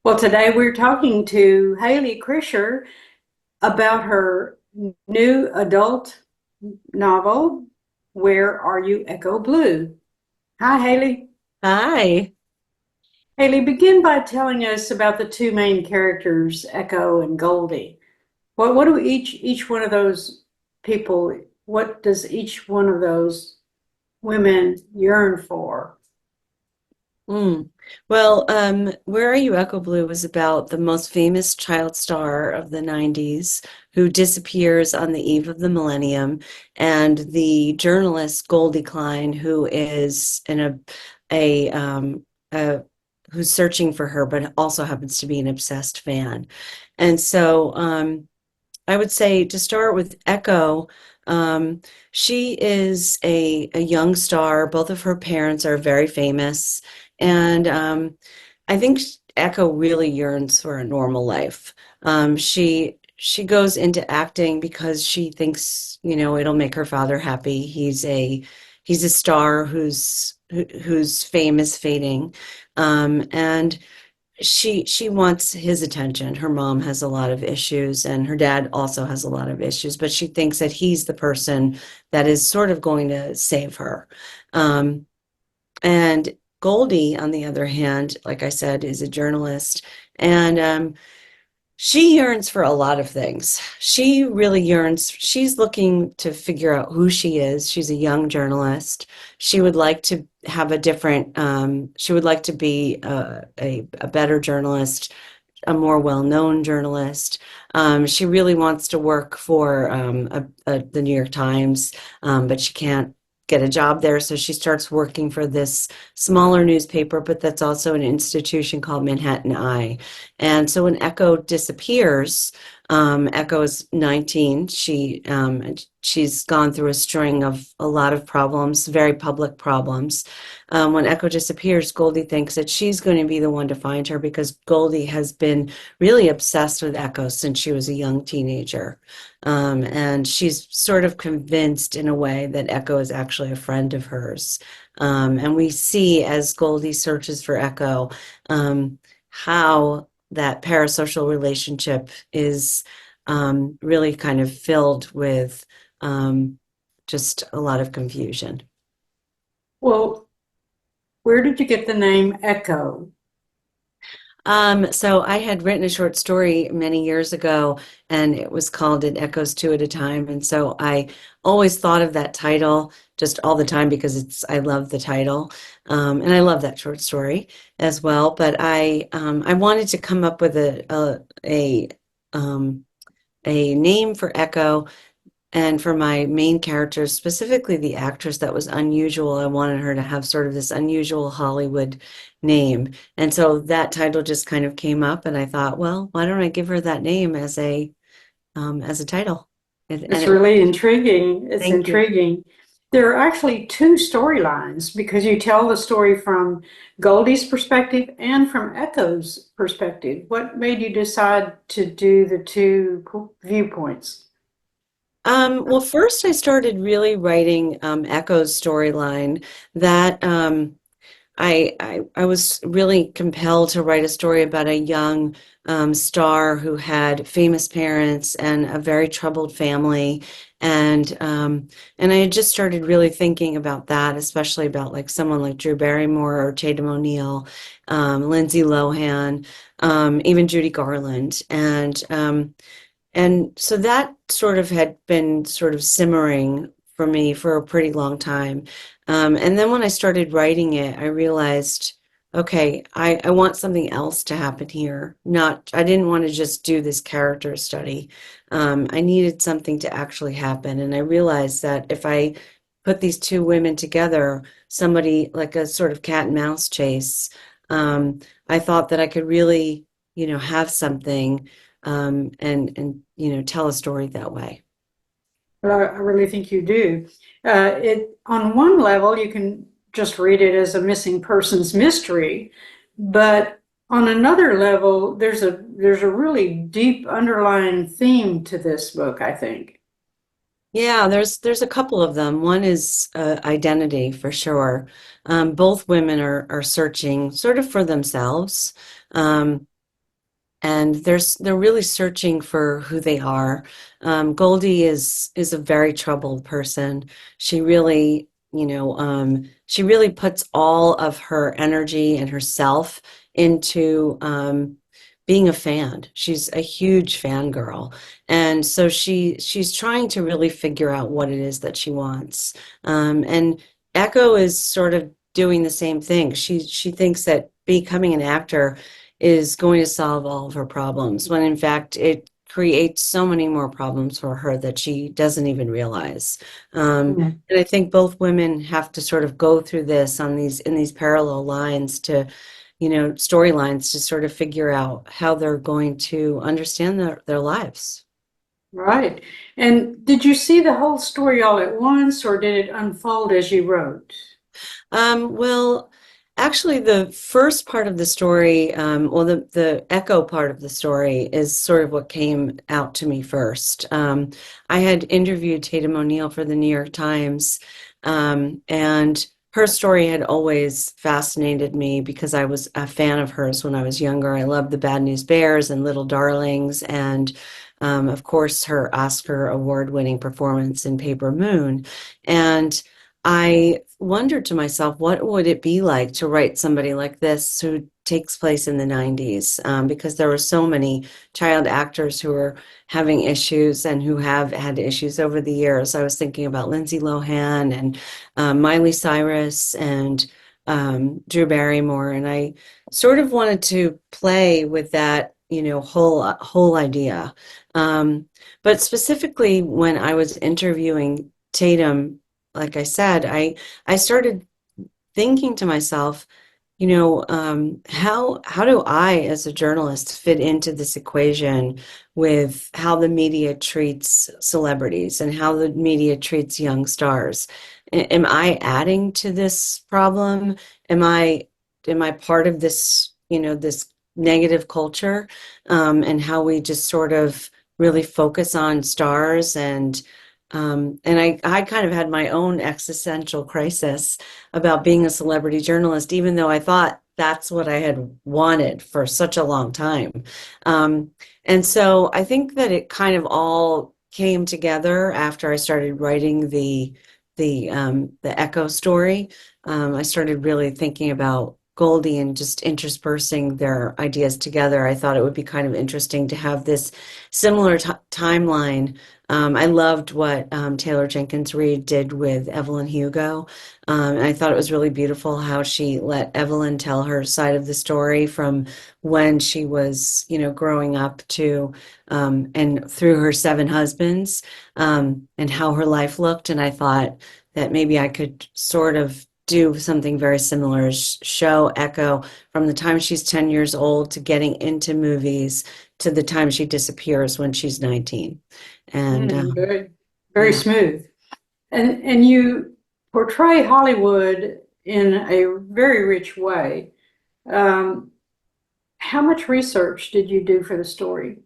Well, today we're talking to Hayley Krischer about her new adult novel, Where Are You, Echo Blue? Hi, Hayley. Hi. Hayley, begin by telling us about the two main characters, Echo and Goldie. What do each one of those people, what does each one of those women yearn for? Mm. Well, Where Are You, Echo Blue was about the most famous child star of the 90s who disappears on the eve of the millennium, and the journalist Goldie Klein, who is a, a who's searching for her, but also happens to be an obsessed fan. And so, I would say to start with Echo, um, she is a young star. Both of her parents are very famous. And I think Echo really yearns for a normal life. She goes into acting because she thinks, it'll make her father happy. He's a star whose fame is fading. And she wants his attention. Her mom has a lot of issues, and her dad also has a lot of issues, but she thinks that he's the person that is sort of going to save her. Um, and Goldie, on the other hand, like I said, is a journalist, and she yearns for a lot of things. She really yearns. She's looking to figure out who she is. She's a young journalist. She would like to have a different, she would like to be a better journalist, a more well-known journalist. She really wants to work for the New York Times, but she can't get a job there. So she starts working for this smaller newspaper, but that's also an institution called Manhattan Eye. And so when Echo disappears, Echo is 19. She's gone through a string of a lot of problems, very public problems. When Echo disappears, Goldie thinks that she's going to be the one to find her because Goldie has been really obsessed with Echo since she was a young teenager. And she's sort of convinced in a way that Echo is actually a friend of hers. And we see as Goldie searches for Echo, how that parasocial relationship is really kind of filled with um, just a lot of confusion. Well, where did you get the name Echo? So I had written a short story many years ago, and it was called It Echoes Two at a Time. And so I always thought of that title just all the time because I love the title. And I love that short story as well. But I wanted to come up with um, a name for Echo and for my main character, specifically the actress that was unusual. I wanted her to have sort of this unusual Hollywood name. And so that title just kind of came up, and I thought, well, why don't I give her that name as a title? And It's it really intriguing. It's thank you. intriguing. There are actually two storylines because you tell the story from Goldie's perspective and from Echo's perspective. What made you decide to do the two viewpoints? Well, first I started really writing Echo's storyline that I was really compelled to write a story about a young star who had famous parents and a very troubled family, and I had just started really thinking about that, especially about like someone like Drew Barrymore or Tatum O'Neal, Lindsay Lohan, even Judy Garland, and so that sort of had been sort of simmering for me for a pretty long time. And then when I started writing it, I realized, okay, I want something else to happen here. I didn't want to just do this character study. I needed something to actually happen. And I realized that if I put these two women together, somebody like a sort of cat and mouse chase, I thought that I could really, have something and tell a story that way. Well, I really think you do. It on one level, you can just read it as a missing persons mystery, but on another level, there's a really deep underlying theme to this book, I think. Yeah, there's a couple of them. One is identity for sure. Both women are searching sort of for themselves. Um, and they're really searching for who they are. Goldie is a very troubled person. She really, she really puts all of her energy and herself into being a fan. She's a huge fangirl, and so she's trying to really figure out what it is that she wants. And Echo is sort of doing the same thing. She thinks that becoming an actor is going to solve all of her problems, when in fact it creates so many more problems for her that she doesn't even realize. And I think both women have to sort of go through this on these in these parallel lines to, storylines to sort of figure out how they're going to understand their lives. Right. And did you see the whole story all at once, or did it unfold as you wrote? Well, actually, the first part of the story, well, the echo part of the story is sort of what came out to me first. I had interviewed Tatum O'Neal for the New York Times, and her story had always fascinated me because I was a fan of hers when I was younger. I loved the Bad News Bears and Little Darlings, and of course, her Oscar award-winning performance in Paper Moon. And I wondered to myself, what would it be like to write somebody like this who takes place in the 90s? Because there were so many child actors who were having issues and who have had issues over the years. I was thinking about Lindsay Lohan and Miley Cyrus and Drew Barrymore, and I sort of wanted to play with that, whole idea. But specifically, when I was interviewing Tatum, like I said, I started thinking to myself, how do I, as a journalist, fit into this equation with how the media treats celebrities and how the media treats young stars? Am I adding to this problem? Am I am I part of this, this negative culture, and how we just sort of really focus on stars and I kind of had my own existential crisis about being a celebrity journalist, even though I thought that's what I had wanted for such a long time. Um, and so I think that it kind of all came together after I started writing the Echo story. I started really thinking about Goldie and just interspersing their ideas together. I thought it would be kind of interesting to have this similar timeline. I loved what Taylor Jenkins Reid did with Evelyn Hugo. And I thought it was really beautiful how she let Evelyn tell her side of the story from when she was, growing up to and through her seven husbands, and how her life looked. And I thought that maybe I could sort of do something very similar, show Echo from the time she's 10 years old to getting into movies to the time she disappears when she's 19. And Very, very yeah. smooth. And you portray Hollywood in a very rich way. Um, how much research did you do for the story?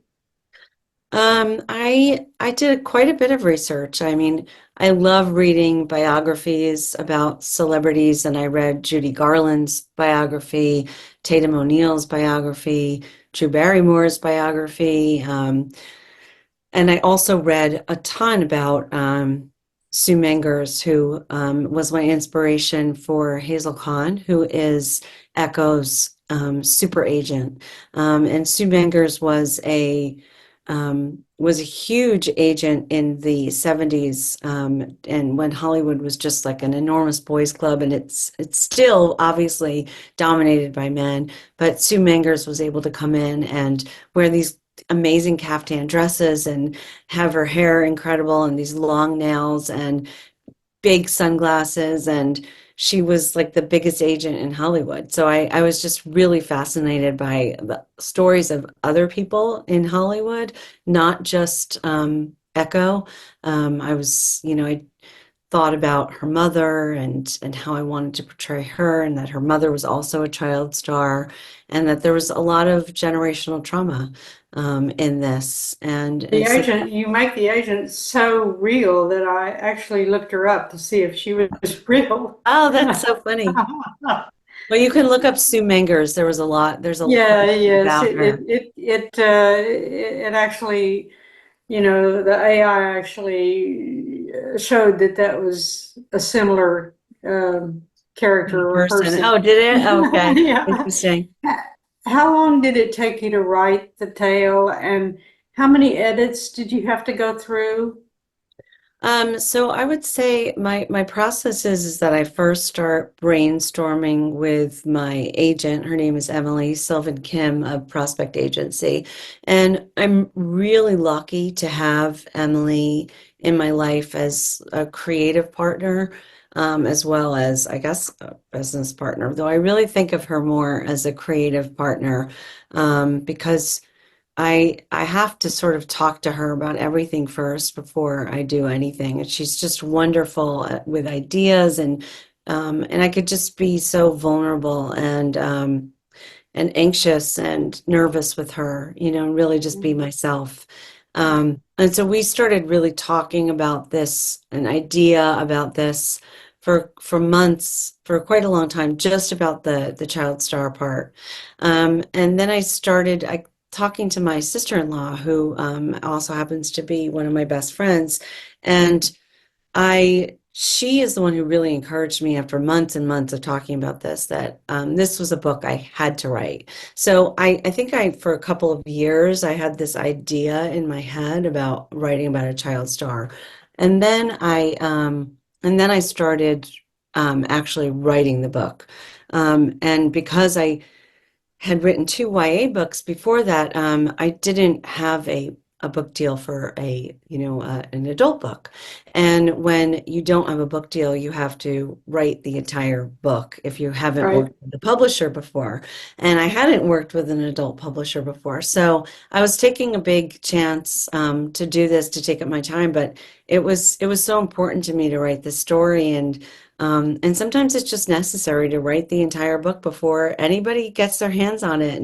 I did quite a bit of research. I mean, I love reading biographies about celebrities, and I read Judy Garland's biography, Tatum O'Neal's biography, Drew Barrymore's biography. And I also read a ton about Sue Mengers, who was my inspiration for Hazel Khan, who is Echo's super agent. And Sue Mengers was a huge agent in the 70s, and when Hollywood was just like an enormous boys club, and it's still obviously dominated by men. But Sue Mengers was able to come in and wear these amazing caftan dresses and have her hair incredible and these long nails and big sunglasses, and she was like the biggest agent in Hollywood. So I was just really fascinated by the stories of other people in Hollywood, not just Echo. I was, I thought about her mother and how I wanted to portray her, and that her mother was also a child star, and that there was a lot of generational trauma in this, The and so agent, you make the agent so real that I actually looked her up to see if she was real. oh, that's so funny. Well, you can look up Sue Mengers. There's a quite Yeah, a bit yes, about her. it actually, the AI actually showed that that was a similar character or Person. person. Oh, did it? Oh, okay. Yeah. Interesting. How long did it take you to write the tale, and how many edits did you have to go through? So I would say my process is that I first start brainstorming with my agent. Her name is Emily Sylvan Kim of Prospect Agency, and I'm really lucky to have Emily in my life as a creative partner, as well as I guess a business partner. Though I really think of her more as a creative partner, because I have to sort of talk to her about everything first before I do anything. And she's just wonderful with ideas and I could just be so vulnerable and anxious and nervous with her, and really just be myself. And so we started really talking about this, an idea about this for months, for quite a long time, just about the child star part. And then I talking to my sister-in-law, who also happens to be one of my best friends, and she is the one who really encouraged me after months and months of talking about this, that this was a book I had to write. So I think for a couple of years, I had this idea in my head about writing about a child star. And then I started actually writing the book. And because I had written two YA books before that. I didn't have a book deal for an adult book. And when you don't have a book deal, you have to write the entire book if you haven't Right. worked with a publisher before. And I hadn't worked with an adult publisher before. So I was taking a big chance to do this, to take up my time, but it was so important to me to write this story, and sometimes it's just necessary to write the entire book before anybody gets their hands on it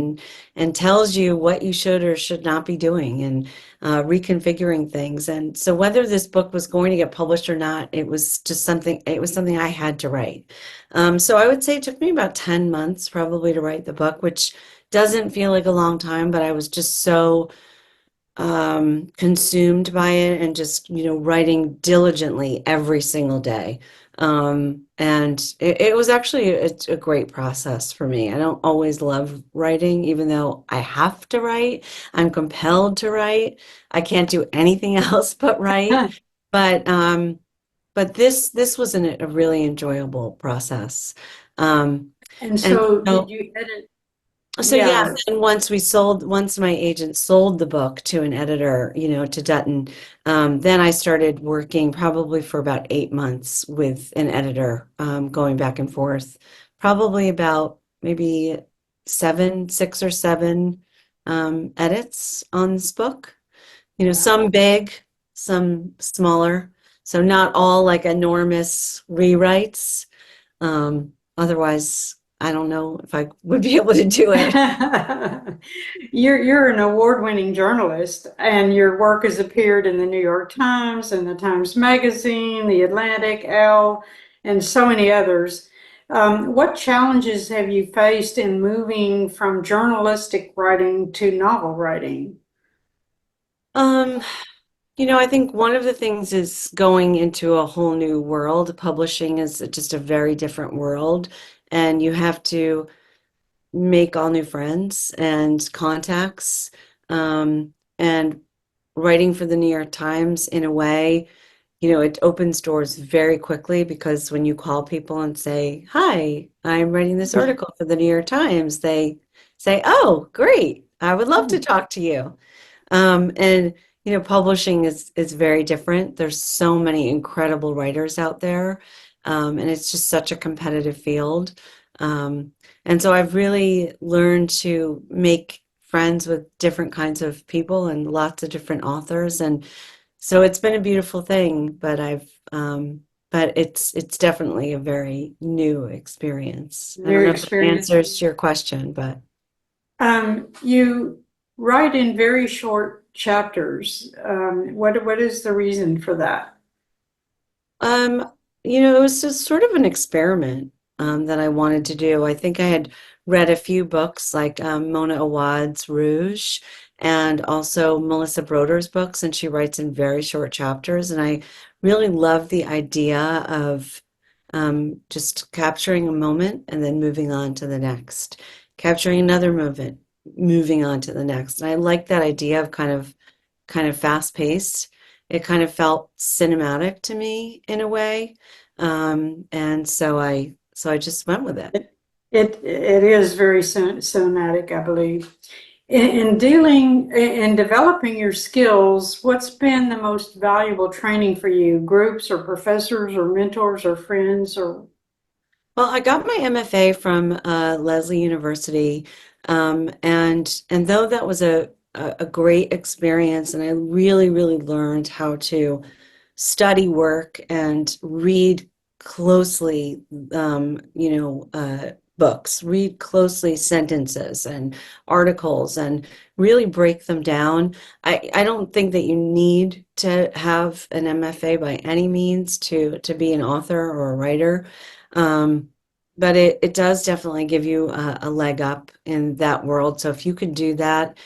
and tells you what you should or should not be doing, and reconfiguring things. And so whether this book was going to get published or not, it was something I had to write. So I would say it took me about 10 months probably to write the book, which doesn't feel like a long time, but I was just so consumed by it and just, writing diligently every single day. And it was actually a great process for me. I don't always love writing, even though I have to write. I'm compelled to write. I can't do anything else but write. But this was a really enjoyable process. Um, And and so did so you edit? so yeah, Yeah, and once my agent sold the book to an editor, to Dutton, then I started working probably for about 8 months with an editor, going back and forth, probably about maybe 6 or 7 edits on this book. Some wow. big, some smaller, so not all like enormous rewrites. Otherwise, I don't know if I would be able to do it. You're an award-winning journalist, and your work has appeared in the New York Times and the Times Magazine, the Atlantic, Elle, and so many others. What challenges have you faced in moving from journalistic writing to novel writing? Um, I think one of the things is going into a whole new world. Publishing is just a very different world, and you have to make all new friends and contacts. And writing for the New York Times, in a way, it opens doors very quickly, because when you call people and say, "Hi, I'm writing this article for the New York Times," they say, "Oh, great. I would love to talk to you." And publishing is very different. There's so many incredible writers out there, and it's just such a competitive field. Um, and so I've really learned to make friends with different kinds of people and lots of different authors, and so it's been a beautiful thing. But it's definitely a very new experience. I don't New know if that experience. answers your question, but. You write in very short chapters. What is the reason for that? Um, it was just sort of an experiment. that I wanted to do. I think I had read a few books like Mona Awad's Rouge and also Melissa Broder's books, and she writes in very short chapters. And I really love the idea of just capturing a moment and then moving on to the next, capturing another moment, moving on to the next. And I like that idea of kind of fast paced. It kind of felt cinematic to me in a way. And so I just went with it. It is very somatic, I believe. In developing your skills, what's been the most valuable training for you? Groups or professors or mentors or friends or Well, I got my MFA from Lesley University, and though that was a great experience, and I really, really learned how to study work and read closely, books, read closely sentences and articles, and really break them down. I don't think that you need to have an MFA by any means to be an author or a writer. Um, but it does definitely give you a leg up in that world. So if you could do that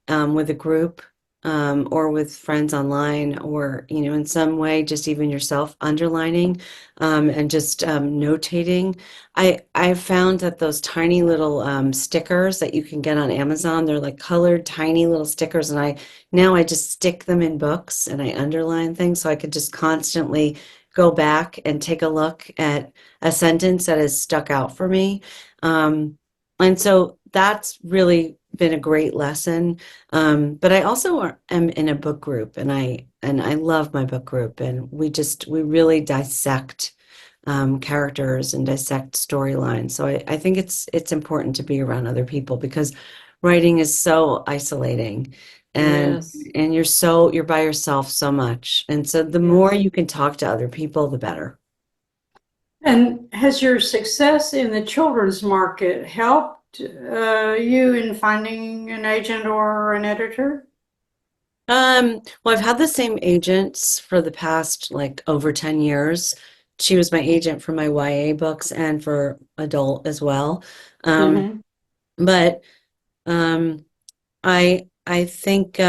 with a group or with friends online or in some way just even yourself underlining and just notating. I found that those tiny little stickers that you can get on Amazon, they're like colored tiny little stickers, and I just stick them in books and I underline things so I could just constantly go back and take a look at a sentence that has stuck out for me. And so that's really been a great lesson. But I also am in a book group, and I love my book group, and we really dissect characters and dissect storylines. So I think it's important to be around other people because writing is so isolating, and yes. and you're by yourself so much, and so the more Yes. you can talk to other people, the better. And has your success in the children's market helped you in finding an agent or an editor? Well, I've had the same agents for the past like over 10 years. She was my agent for my YA books and for adult as well. Um, Hmm. but um, I think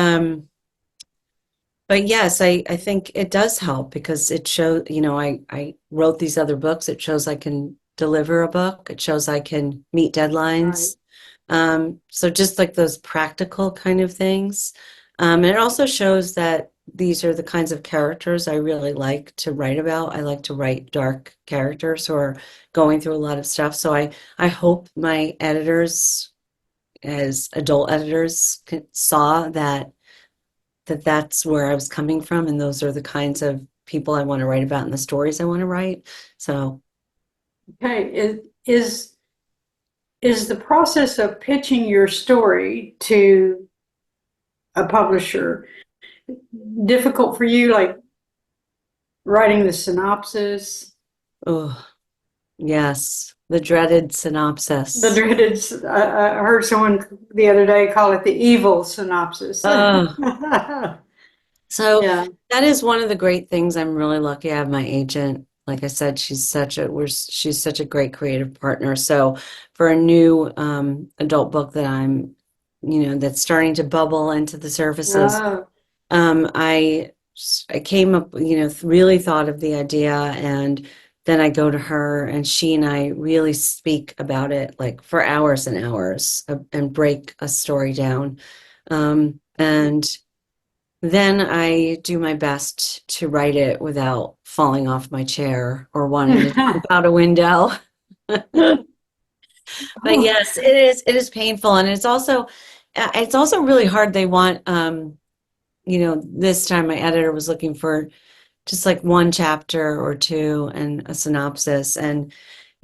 but yes, I think it does help because it shows, I wrote these other books. It shows I can deliver a book. It shows I can meet Right. deadlines. So just like those practical kind of things. And it also shows that these are the kinds of characters I really like to write about. I like to write dark characters who are going through a lot of stuff. So I hope my editors, as adult editors, saw that's where I was coming from, and those are the kinds of people I want to write about and the stories I want to write. So, Okay. Is the process of pitching your story to a publisher difficult for you, like writing the synopsis? oh, yes, the dreaded The synopsis. dreaded, I heard someone the other day call it the evil synopsis. Oh, so Yeah. that is one of the great things. I'm really lucky I have my agent. Like I said, she's such a great creative partner. So for a new adult book that that's starting to bubble into the surfaces, Oh, I came up, really thought of the idea, and then I go to her, and she and I really speak about it like for hours and hours and break a story down. And then I do my best to write it without falling off my chair or wanting to jump out a window. But oh, yes, it is painful, and it's also really hard. They want this time my editor was looking for just like one chapter or two and a synopsis. And,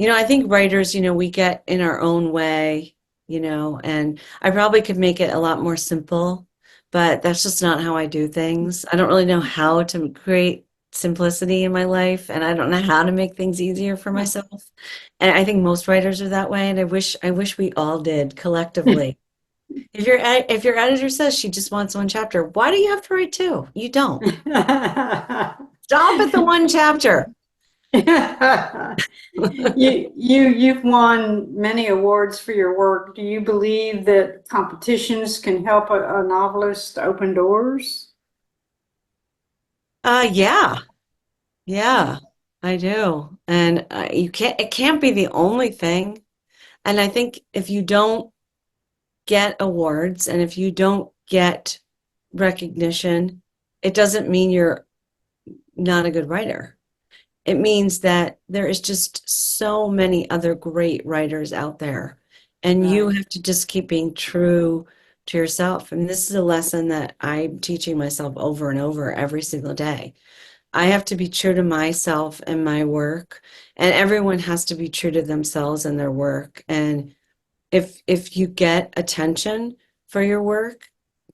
I think writers, we get in our own way, and I probably could make it a lot more simple, but that's just not how I do things. I don't really know how to create simplicity in my life, and I don't know how to make things easier for myself. And I think most writers are that way, and I wish we all did collectively. If your editor says she just wants one chapter, why do you have to write two? You don't. Stop at the one chapter. You've won many awards for your work. Do you believe that competitions can help a novelist open doors? Yeah, yeah, I do. And it can't be the only thing. And I think if you don't get awards and if you don't get recognition, it doesn't mean you're not a good writer. It means that there is just so many other great writers out there, and you Right, have to just keep being true to yourself. And this is a lesson that I'm teaching myself over and over every single day. I have to be true to myself and my work, and everyone has to be true to themselves and their work. And if you get attention for your work,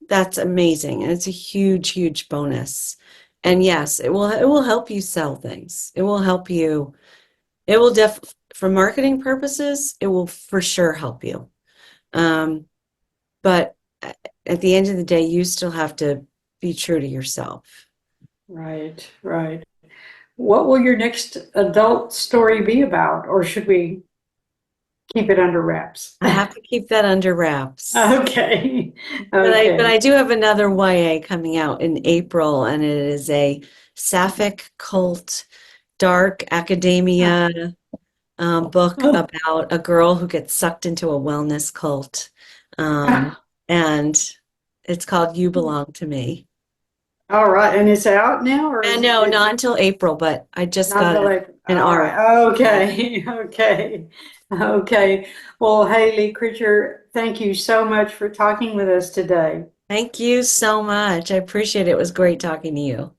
that's amazing, and it's a huge, huge bonus. And yes, it will help you sell things. It will help you. It will for marketing purposes, it will for sure help you. Um, but at the end of the day, you still have to be true to yourself. right, right. What will your next adult story be about, or should we keep it under wraps? I have to keep that under wraps. Okay, But okay. I do have another YA coming out in April, and it is a sapphic cult, dark academia book about a girl who gets sucked into a wellness cult. Um, and it's called You Belong to Me. All right, and it's out now, or And is no, it not until April, but I just not got until like? an All art. right, Yeah. okay, okay, okay. Well, Hayley Krischer, thank you so much for talking with us today. Thank you so much. I appreciate it. It was great talking to you.